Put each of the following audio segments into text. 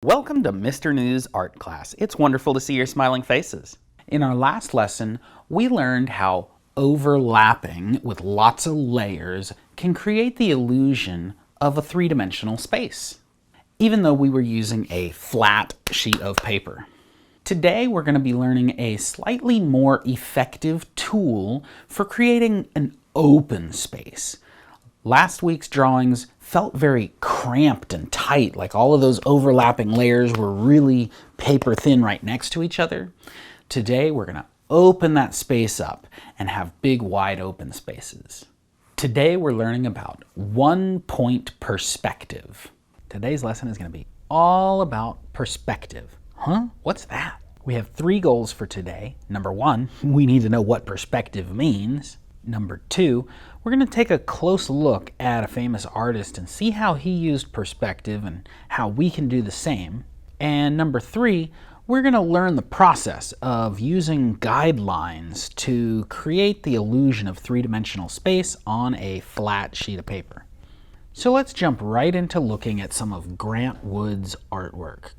Welcome to Mr. News Art Class. It's wonderful to see your smiling faces. In our last lesson, we learned how overlapping with lots of layers can create the illusion of a three-dimensional space, even though we were using a flat sheet of paper. Today, we're going to be learning a slightly more effective tool for creating an open space. Last week's drawings felt very cramped and tight, like all of those overlapping layers were really paper thin right next to each other. Today, we're going to open that space up and have big, wide open spaces. Today, we're learning about one-point perspective. Today's lesson is going to be all about perspective. Huh? What's that? We have 3 goals for today. Number 1, we need to know what perspective means. Number 2, we're going to take a close look at a famous artist and see how he used perspective and how we can do the same. And number 3, we're going to learn the process of using guidelines to create the illusion of three-dimensional space on a flat sheet of paper. So let's jump right into looking at some of Grant Wood's artwork.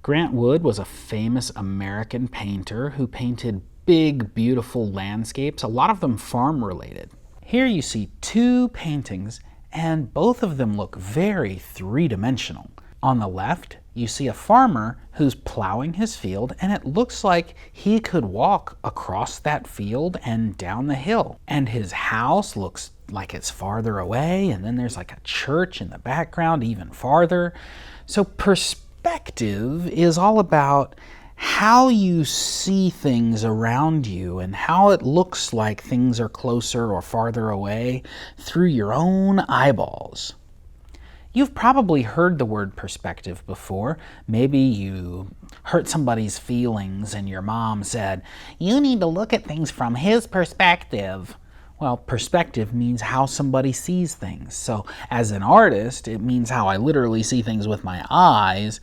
Grant Wood was a famous American painter who painted big, beautiful landscapes, a lot of them farm-related. Here you see 2 paintings, and both of them look very three-dimensional. On the left, you see a farmer who's plowing his field, and it looks like he could walk across that field and down the hill. And his house looks like it's farther away, and then there's like a church in the background even farther. So perspective is all about how you see things around you and how it looks like things are closer or farther away through your own eyeballs. You've probably heard the word perspective before. Maybe you hurt somebody's feelings and your mom said, "You need to look at things from his perspective." Well, perspective means how somebody sees things. So as an artist, it means how I literally see things with my eyes.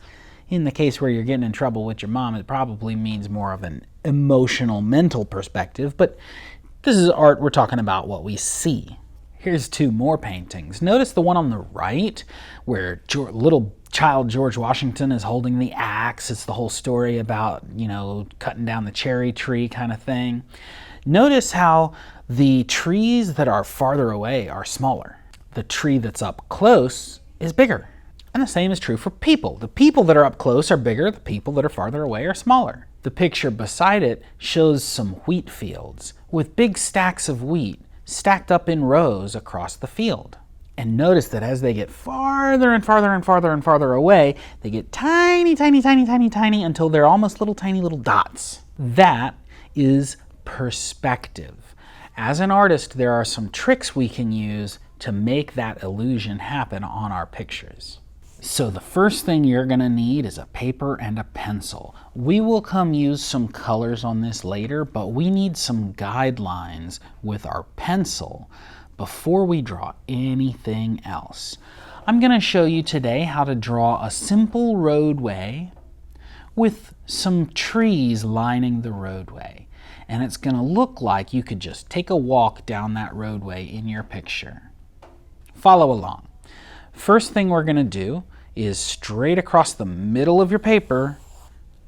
In the case where you're getting in trouble with your mom, it probably means more of an emotional, mental perspective, but this is art, we're talking about what we see. Here's 2 more paintings. Notice the one on the right, where little child George Washington is holding the axe. It's the whole story about, cutting down the cherry tree kind of thing. Notice how the trees that are farther away are smaller. The tree that's up close is bigger. And the same is true for people. The people that are up close are bigger, the people that are farther away are smaller. The picture beside it shows some wheat fields with big stacks of wheat stacked up in rows across the field. And notice that as they get farther and farther and farther and farther away, they get tiny, tiny, tiny, tiny, tiny until they're almost little tiny little dots. That is perspective. As an artist, there are some tricks we can use to make that illusion happen on our pictures. So the first thing you're going to need is a paper and a pencil. We will come use some colors on this later, but we need some guidelines with our pencil before we draw anything else. I'm going to show you today how to draw a simple roadway with some trees lining the roadway. And it's going to look like you could just take a walk down that roadway in your picture. Follow along. First thing we're going to do is straight across the middle of your paper,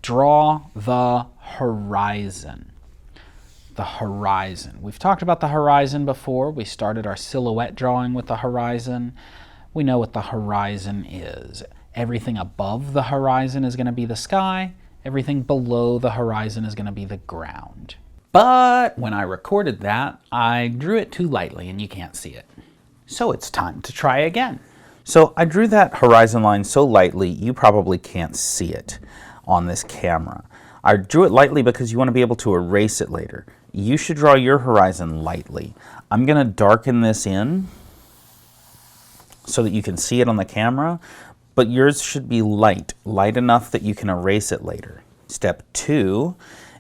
draw the horizon. The horizon. We've talked about the horizon before. We started our silhouette drawing with the horizon. We know what the horizon is. Everything above the horizon is going to be the sky. Everything below the horizon is going to be the ground. But when I recorded that, I drew it too lightly and you can't see it. So it's time to try again. So I drew that horizon line so lightly, you probably can't see it on this camera. I drew it lightly because you want to be able to erase it later. You should draw your horizon lightly. I'm going to darken this in so that you can see it on the camera, but yours should be light enough that you can erase it later. Step 2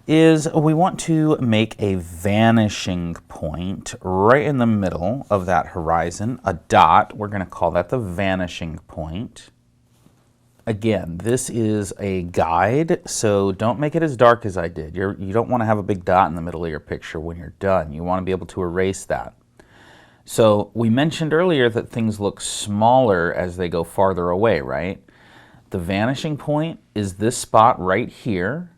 is we want to make a vanishing point right in the middle of that horizon, a dot. We're going to call that the vanishing point. Again, this is a guide, so don't make it as dark as I did. You don't want to have a big dot in the middle of your picture when you're done. You want to be able to erase that. So we mentioned earlier that things look smaller as they go farther away, right? The vanishing point is this spot right here,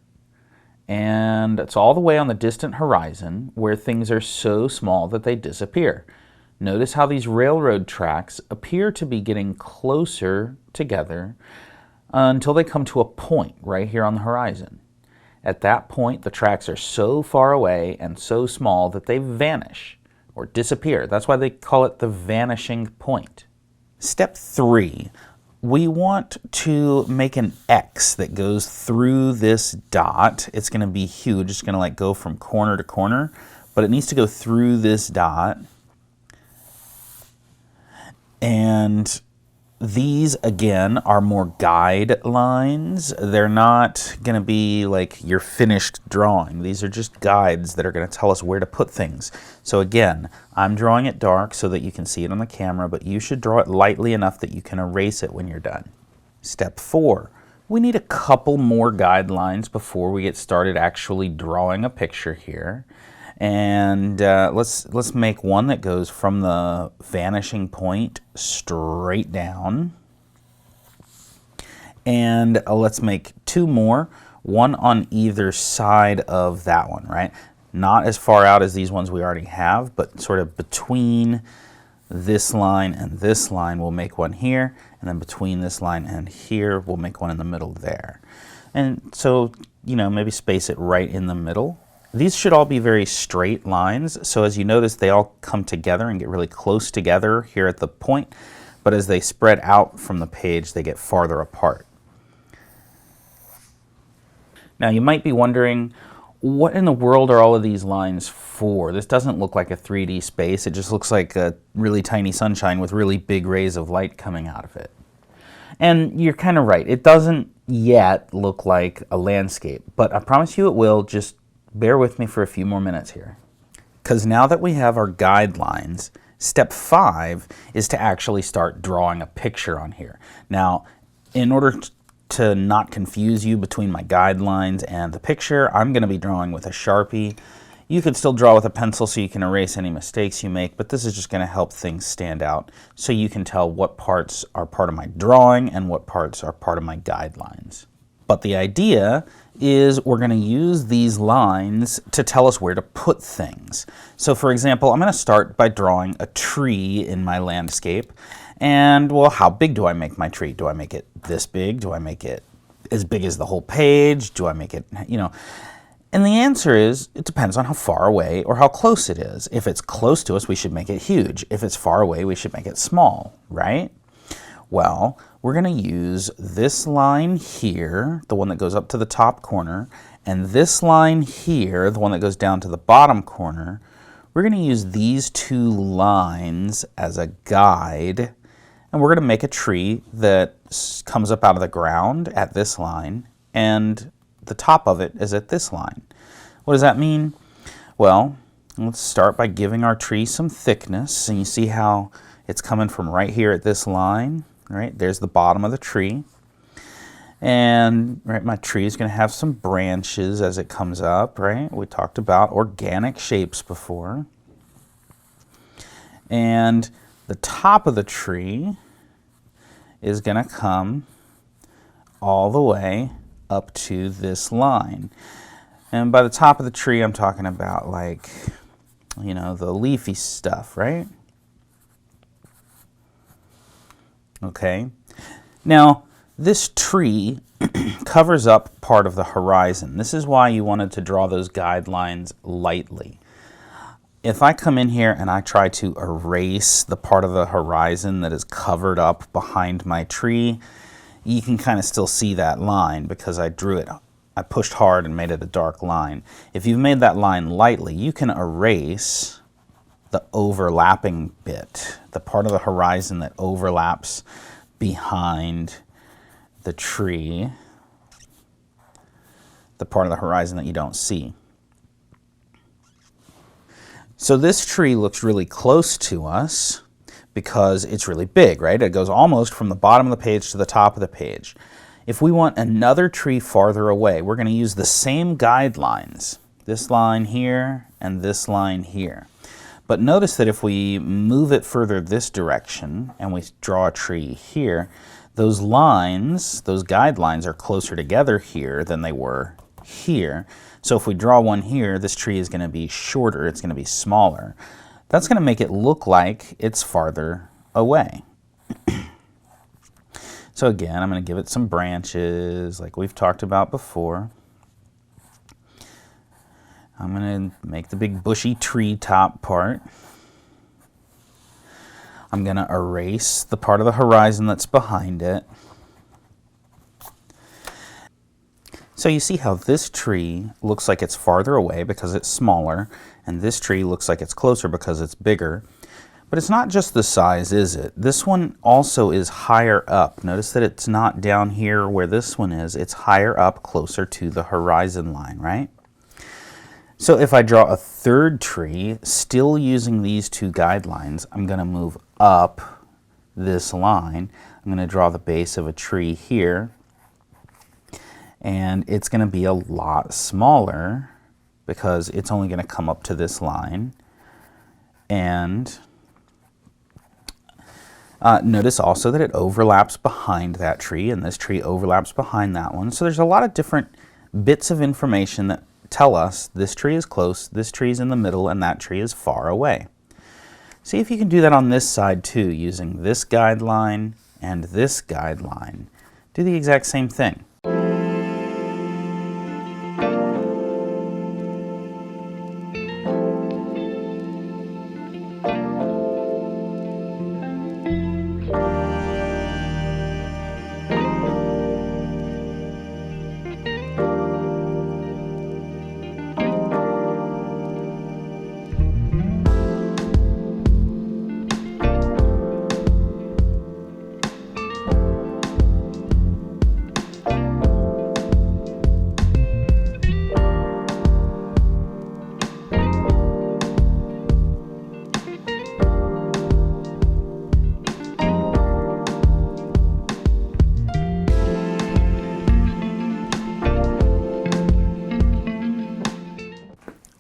and it's all the way on the distant horizon where things are so small that they disappear. Notice how these railroad tracks appear to be getting closer together until they come to a point right here on the horizon. At that point, the tracks are so far away and so small that they vanish or disappear. That's why they call it the vanishing point. Step 3, we want to make an X that goes through this dot. It's going to be huge. It's going to like go from corner to corner, but it needs to go through this dot. And these, again, are more guidelines. They're not going to be like your finished drawing. These are just guides that are going to tell us where to put things. So again, I'm drawing it dark so that you can see it on the camera, but you should draw it lightly enough that you can erase it when you're done. Step 4, we need a couple more guidelines before we get started actually drawing a picture here. And let's make one that goes from the vanishing point straight down. And let's make 2 more, one on either side of that one, right? Not as far out as these ones we already have, but sort of between this line and this line, we'll make one here. And then between this line and here, we'll make one in the middle there. And so, you know, maybe space it right in the middle. These should all be very straight lines, so as you notice, they all come together and get really close together here at the point, but as they spread out from the page, they get farther apart. Now, you might be wondering, what in the world are all of these lines for? This doesn't look like a 3D space. It just looks like a really tiny sunshine with really big rays of light coming out of it. And you're kind of right. It doesn't yet look like a landscape, but I promise you it will. Just bear with me for a few more minutes here. Because now that we have our guidelines, step 5 is to actually start drawing a picture on here. Now, in order to not confuse you between my guidelines and the picture, I'm going to be drawing with a Sharpie. You could still draw with a pencil so you can erase any mistakes you make, but this is just going to help things stand out so you can tell what parts are part of my drawing and what parts are part of my guidelines. But the idea is we're going to use these lines to tell us where to put things. So for example, I'm going to start by drawing a tree in my landscape. And well, how big do I make my tree? Do I make it this big? Do I make it as big as the whole page? Do I make it, you know? And the answer is, it depends on how far away or how close it is. If it's close to us, we should make it huge. If it's far away, we should make it small, right? Well, we're going to use this line here, the one that goes up to the top corner, and this line here, the one that goes down to the bottom corner. We're going to use these 2 lines as a guide, and we're going to make a tree that comes up out of the ground at this line, and the top of it is at this line. What does that mean? Well, let's start by giving our tree some thickness, and you see how it's coming from right here at this line. Right, there's the bottom of the tree. And right, my tree is going to have some branches as it comes up, right? We talked about organic shapes before. And the top of the tree is going to come all the way up to this line. And by the top of the tree, I'm talking about like, you know, the leafy stuff, right? Okay, now this tree covers up part of the horizon. This is why you wanted to draw those guidelines lightly. If I come in here and I try to erase the part of the horizon that is covered up behind my tree, you can kind of still see that line because I drew it. I pushed hard and made it a dark line. If you've made that line lightly, you can erase the overlapping bit, the part of the horizon that overlaps behind the tree, the part of the horizon that you don't see. So this tree looks really close to us because it's really big, right? It goes almost from the bottom of the page to the top of the page. If we want another tree farther away, we're going to use the same guidelines, this line here and this line here. But notice that if we move it further this direction and we draw a tree here, those lines, those guidelines are closer together here than they were here. So if we draw one here, this tree is going to be shorter, it's going to be smaller. That's going to make it look like it's farther away. So again, I'm going to give it some branches like we've talked about before. I'm going to make the big bushy tree top part. I'm going to erase the part of the horizon that's behind it. So you see how this tree looks like it's farther away because it's smaller, and this tree looks like it's closer because it's bigger. But it's not just the size, is it? This one also is higher up. Notice that it's not down here where this one is. It's higher up, closer to the horizon line, right? So if I draw a third tree, still using these two guidelines, I'm going to move up this line. I'm going to draw the base of a tree here. And it's going to be a lot smaller because it's only going to come up to this line. And notice also that it overlaps behind that tree, and this tree overlaps behind that one. So there's a lot of different bits of information that tell us this tree is close, this tree is in the middle, and that tree is far away. See if you can do that on this side too, using this guideline and this guideline. Do the exact same thing.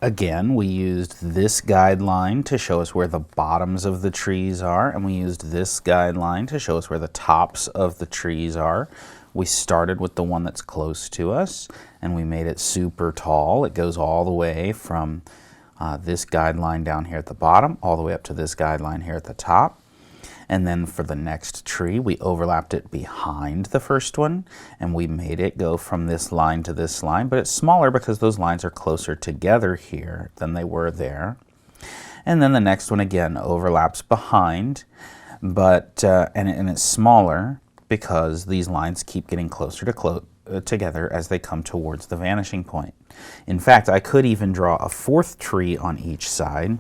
Again, we used this guideline to show us where the bottoms of the trees are, and we used this guideline to show us where the tops of the trees are. We started with the one that's close to us, and we made it super tall. It goes all the way from this guideline down here at the bottom, all the way up to this guideline here at the top. And then for the next tree, we overlapped it behind the first one, and we made it go from this line to this line, but it's smaller because those lines are closer together here than they were there. And then the next one again overlaps behind, but and it's smaller because these lines keep getting closer to together as they come towards the vanishing point. In fact, I could even draw a fourth tree on each side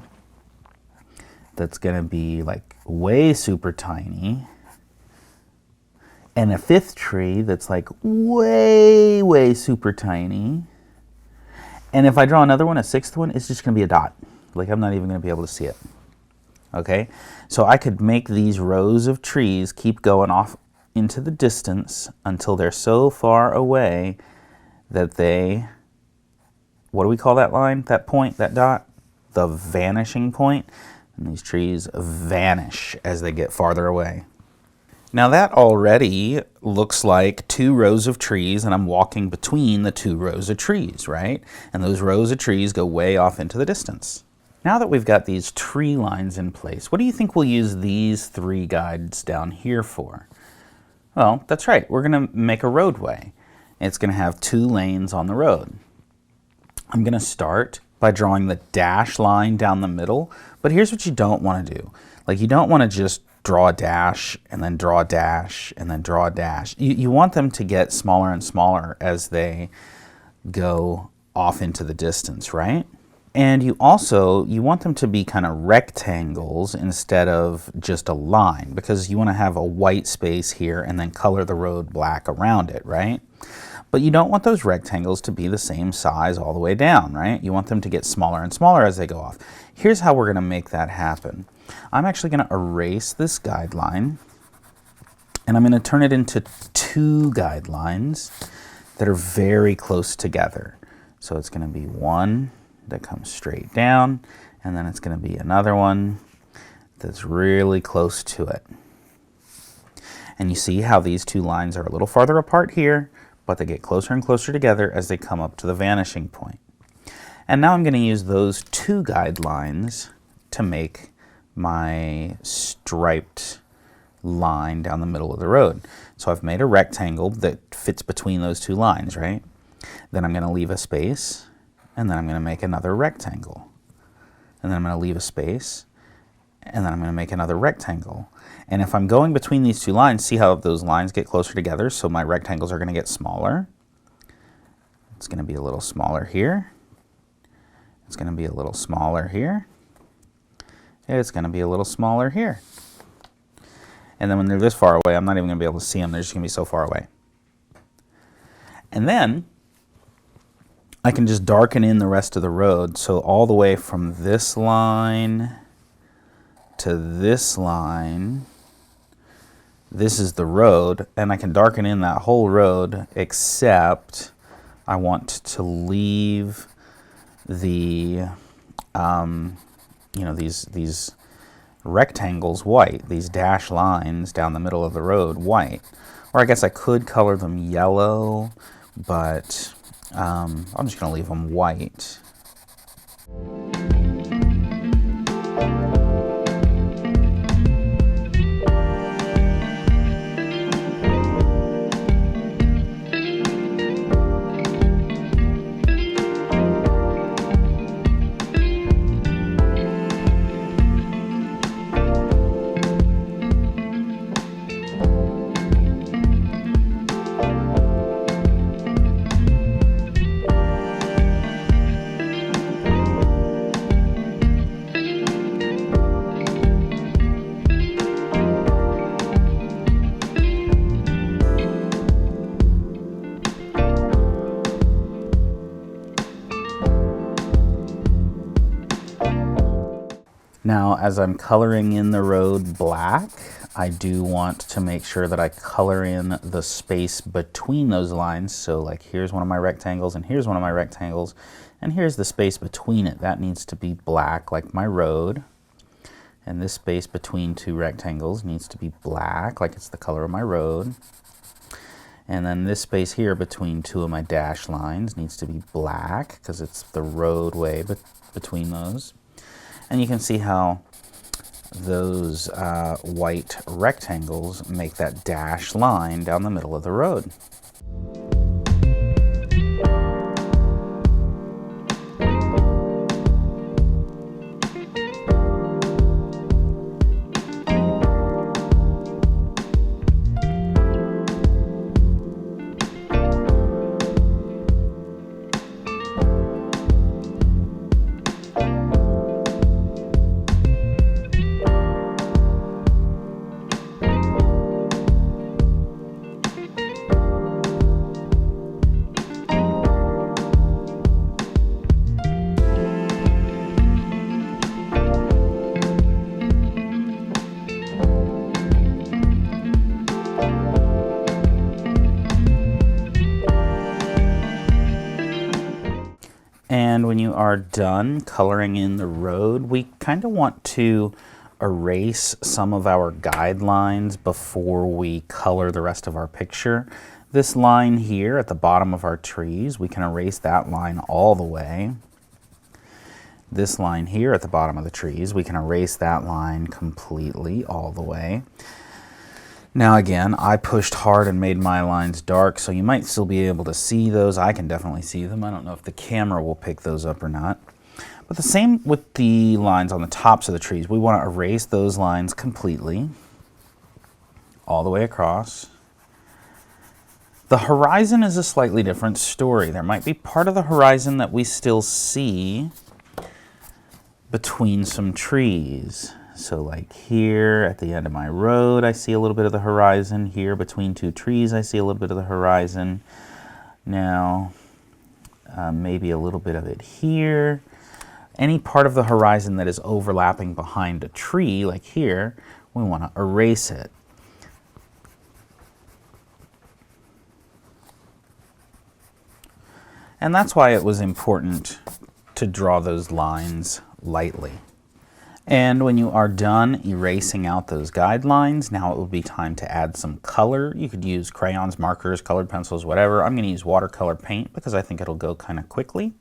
that's going to be like way super tiny, and a fifth tree that's like way super tiny. And if I draw another one, a sixth one, it's just going to be a dot. Like I'm not even going to be able to see it. Okay, so I could make these rows of trees keep going off into the distance until they're so far away that they, what do we call that line, that point, that dot? The vanishing point. And these trees vanish as they get farther away. Now that already looks like two rows of trees, and I'm walking between the two rows of trees, right? And those rows of trees go way off into the distance. Now that we've got these tree lines in place, what do you think we'll use these three guides down here for? Well, that's right, we're going to make a roadway. It's going to have two lanes on the road. I'm going to start by drawing the dash line down the middle, but here's what you don't want to do. Like you don't want to just draw a dash and then draw a dash and then draw a dash. You want them to get smaller and smaller as they go off into the distance, right? And you want them to be kind of rectangles instead of just a line, because you want to have a white space here and then color the road black around it, right? But you don't want those rectangles to be the same size all the way down, right? You want them to get smaller and smaller as they go off. Here's how we're going to make that happen. I'm actually going to erase this guideline, and I'm going to turn it into two guidelines that are very close together. So it's going to be one that comes straight down, and then it's going to be another one that's really close to it. And you see how these two lines are a little farther apart here, but they get closer and closer together as they come up to the vanishing point. And now I'm going to use those two guidelines to make my striped line down the middle of the road. So I've made a rectangle that fits between those two lines, right? Then I'm going to leave a space, and then I'm going to make another rectangle. And then I'm going to leave a space, and then I'm going to make another rectangle. And if I'm going between these two lines, see how those lines get closer together, so my rectangles are going to get smaller. It's going to be a little smaller here. It's going to be a little smaller here. It's going to be a little smaller here. And then when they're this far away, I'm not even going to be able to see them. They're just going to be so far away. And then I can just darken in the rest of the road. So all the way from this line to this line, this is the road. And I can darken in that whole road, except I want to leave the, these rectangles white, these dashed lines down the middle of the road white. Or I guess I could color them yellow, but I'm just going to leave them white. Now, as I'm coloring in the road black, I do want to make sure that I color in the space between those lines. So like here's one of my rectangles and here's one of my rectangles and here's the space between it. That needs to be black like my road. And this space between two rectangles needs to be black like it's the color of my road. And then this space here between two of my dash lines needs to be black because it's the roadway between those. And you can see how those white rectangles make that dashed line down the middle of the road. And when you are done coloring in the road, we kind of want to erase some of our guidelines before we color the rest of our picture. This line here at the bottom of our trees, we can erase that line all the way. This line here at the bottom of the trees, we can erase that line completely all the way. Now again, I pushed hard and made my lines dark, so you might still be able to see those. I can definitely see them. I don't know if the camera will pick those up or not. But the same with the lines on the tops of the trees. We want to erase those lines completely, all the way across. The horizon is a slightly different story. There might be part of the horizon that we still see between some trees. So like here at the end of my road, I see a little bit of the horizon. Here between two trees, I see a little bit of the horizon. Now, maybe a little bit of it here. Any part of the horizon that is overlapping behind a tree, like here, we want to erase it. And that's why it was important to draw those lines lightly. And when you are done erasing out those guidelines, now it will be time to add some color. You could use crayons, markers, colored pencils, whatever. I'm going to use watercolor paint because I think it'll go kind of quickly.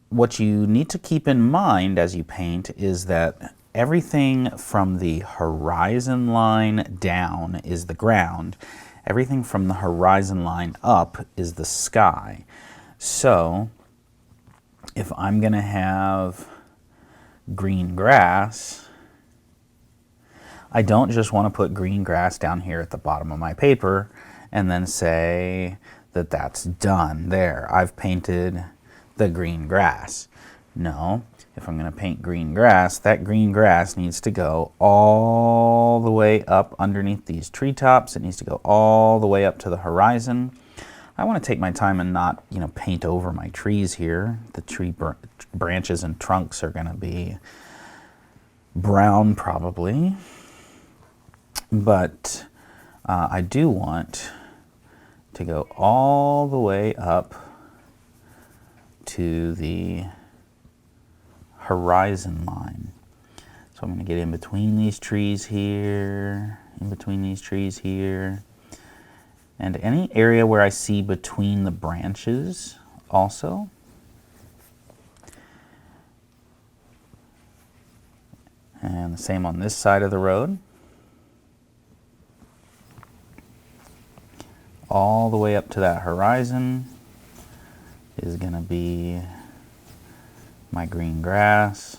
What you need to keep in mind as you paint is that everything from the horizon line down is the ground. Everything from the horizon line up is the sky. So if I'm going to have green grass, I don't just want to put green grass down here at the bottom of my paper and then say that that's done. There, I've painted the green grass. No, if I'm going to paint green grass, that green grass needs to go all the way up underneath these treetops. It needs to go all the way up to the horizon. I want to take my time and not, paint over my trees here. The tree branches and trunks are going to be brown probably, but I do want to go all the way up to the horizon line. So I'm going to get in between these trees here, in between these trees here, and any area where I see between the branches also. And the same on this side of the road. All the way up to that horizon is going to be my green grass.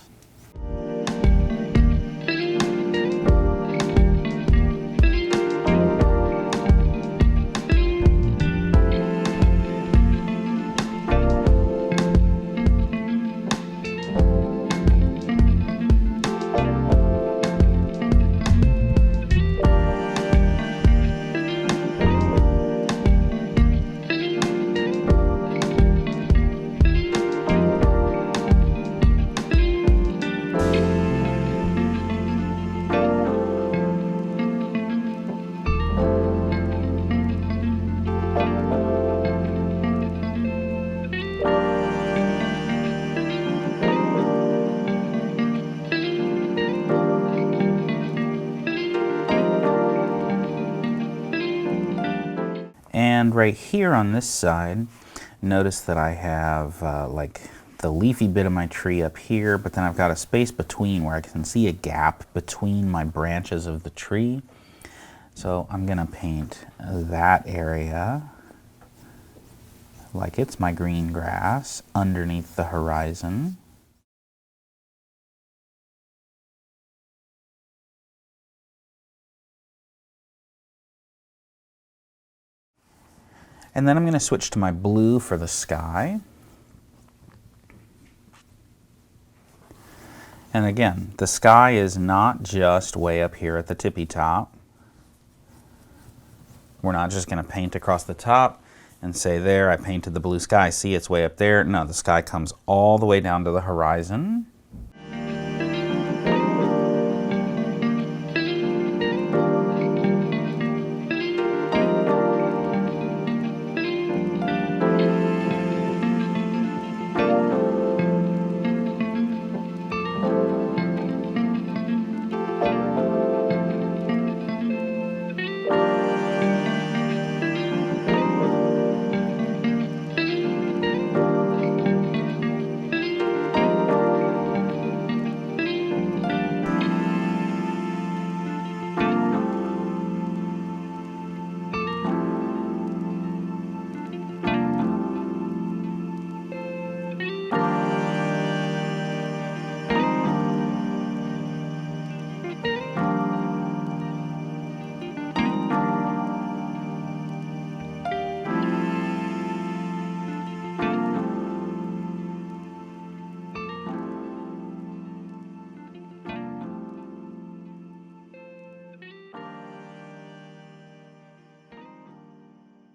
And right here on this side, notice that I have like the leafy bit of my tree up here, but then I've got a space between where I can see a gap between my branches of the tree. So I'm going to paint that area like it's my green grass underneath the horizon. And then I'm going to switch to my blue for the sky. And again, the sky is not just way up here at the tippy top. We're not just going to paint across the top and say, there, I painted the blue sky. See, it's way up there. No, the sky comes all the way down to the horizon.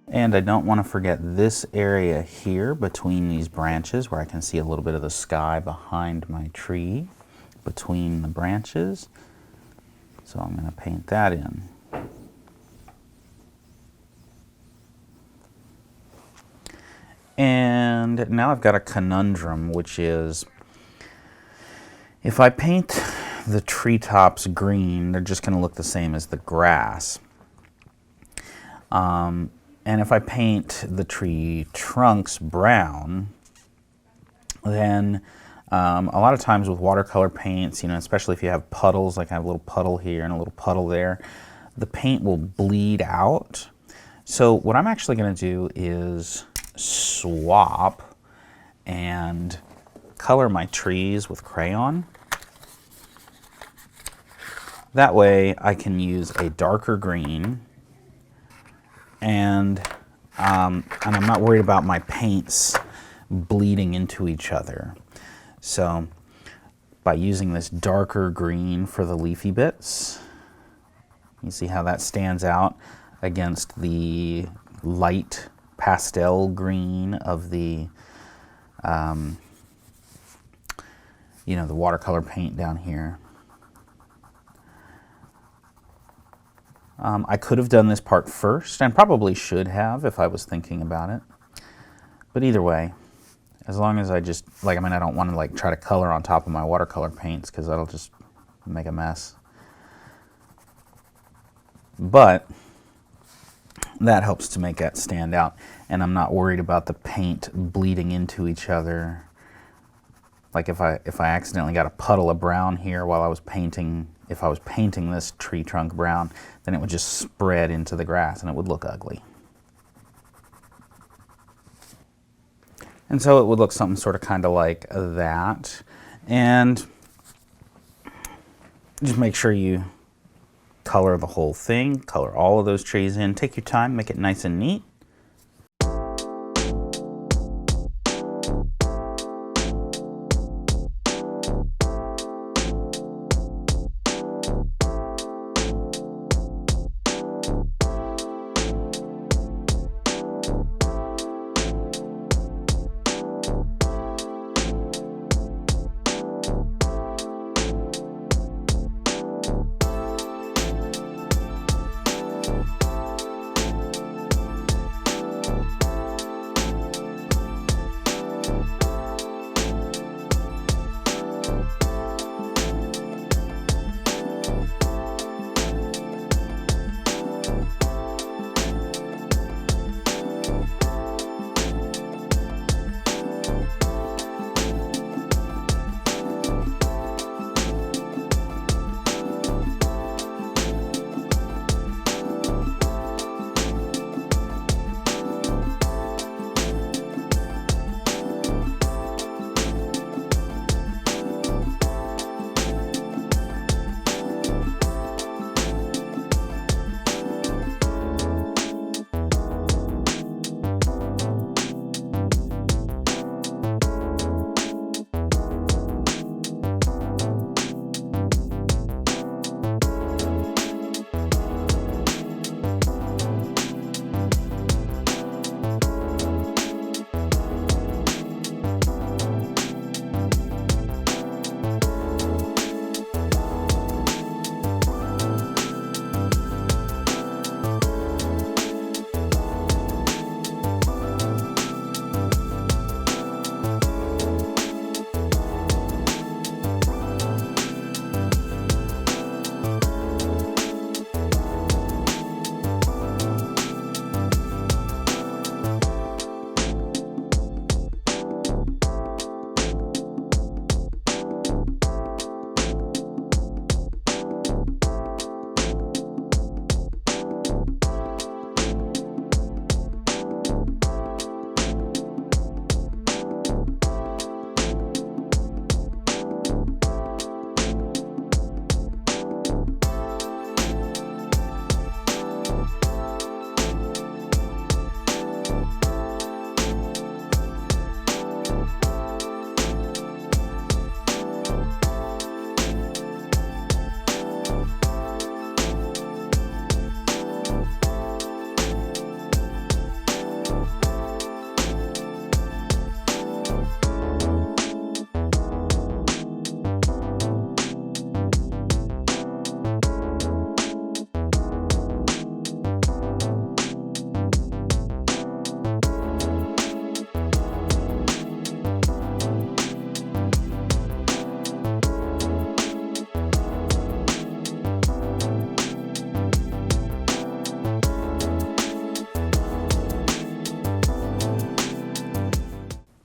And I don't want to forget this area here between these branches where I can see a little bit of the sky behind my tree between the branches. So I'm going to paint that in. And now I've got a conundrum, which is If I paint the treetops green, they're just going to look the same as the grass. And if I paint the tree trunks brown, then a lot of times with watercolor paints, especially if you have puddles, like I have a little puddle here and a little puddle there, the paint will bleed out. So what I'm actually going to do is swap and color my trees with crayon. That way I can use a darker green, and I'm not worried about my paints bleeding into each other. So by using this darker green for the leafy bits, you see how that stands out against the light pastel green of the the watercolor paint down here. I could have done this part first, and probably should have if I was thinking about it. But either way, as long as I just, I don't want to try to color on top of my watercolor paints, because that'll just make a mess. But that helps to make that stand out, and I'm not worried about the paint bleeding into each other. Like if I accidentally got a puddle of brown here while I was painting, if I was painting this tree trunk brown, then it would just spread into the grass and it would look ugly. And so it would look something sort of kind of like that. And just make sure you color the whole thing, color all of those trees in. Take your time, make it nice and neat.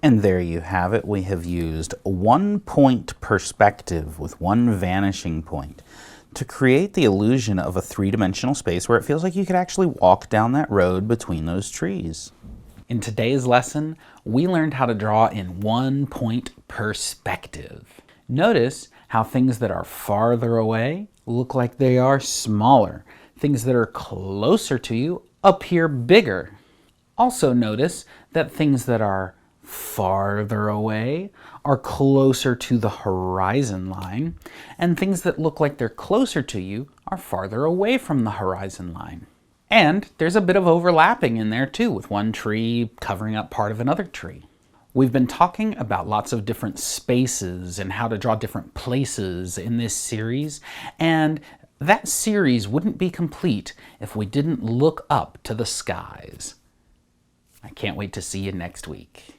And there you have it. We have used 1-point perspective with one vanishing point to create the illusion of a three-dimensional space where it feels like you could actually walk down that road between those trees. In today's lesson, we learned how to draw in 1-point perspective. Notice how things that are farther away look like they are smaller. Things that are closer to you appear bigger. Also notice that things that are farther away are closer to the horizon line, and things that look like they're closer to you are farther away from the horizon line. And there's a bit of overlapping in there too, with one tree covering up part of another tree. We've been talking about lots of different spaces and how to draw different places in this series, and that series wouldn't be complete if we didn't look up to the skies. I can't wait to see you next week.